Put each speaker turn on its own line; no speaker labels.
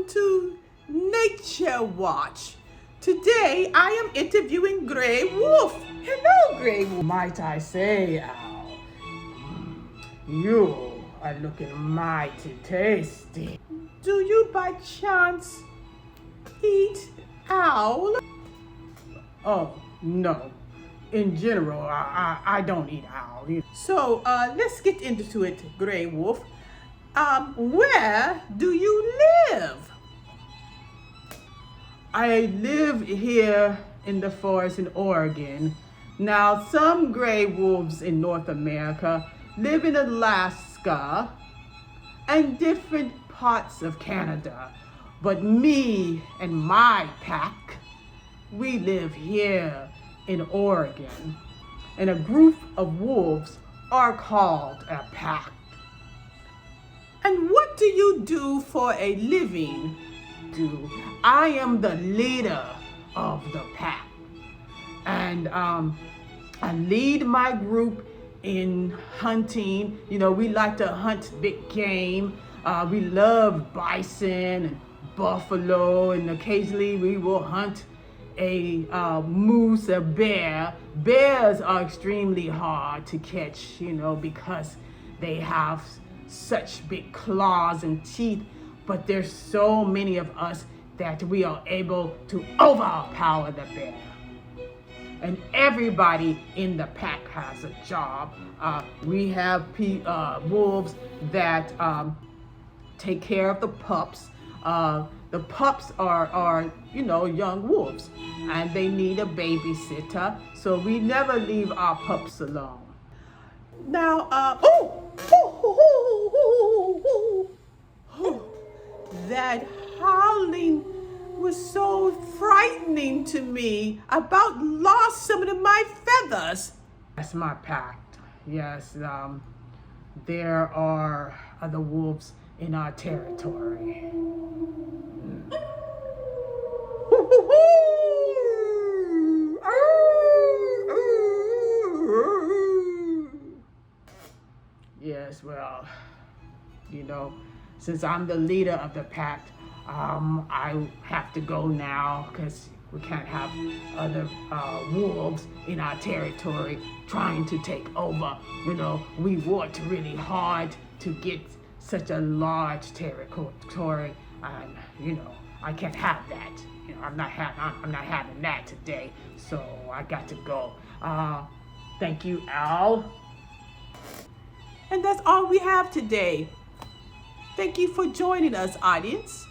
to Nature Watch. Today I am interviewing Grey Wolf. Hello, Grey Wolf.
Might I say, Owl, you are looking mighty tasty.
Do you by chance eat owl?
Oh, no. In general, I don't eat owl.
So let's get into it, Grey Wolf. Where do you live?
I live here in the forest in Oregon. Now, some gray wolves in North America live in Alaska and different parts of Canada. But me and my pack, we live here in Oregon. And a group of wolves are called a pack.
And what do you do for a living?
I am the leader of the pack. And I lead my group in hunting. You know, we like to hunt big game. We love bison and buffalo, and occasionally we will hunt a moose, a bear. Bears are extremely hard to catch, you know, because they have such big claws and teeth, but there's so many of us that we are able to overpower the bear. And everybody in the pack has a job. We have wolves that take care of the pups. The pups are you know, young wolves, and they need a babysitter, so we never leave our pups alone.
Now, that howling was so frightening to me. I about lost some of my feathers.
That's my pack. Yes, there are other wolves in our territory. Yes, well, you know, since I'm the leader of the pack, I have to go now because we can't have other wolves in our territory trying to take over. You know, we worked really hard to get such a large territory, and you know, I can't have that. You know, I'm not having that today, so I got to go. Thank you, Al.
And that's all we have today. Thank you for joining us, audience.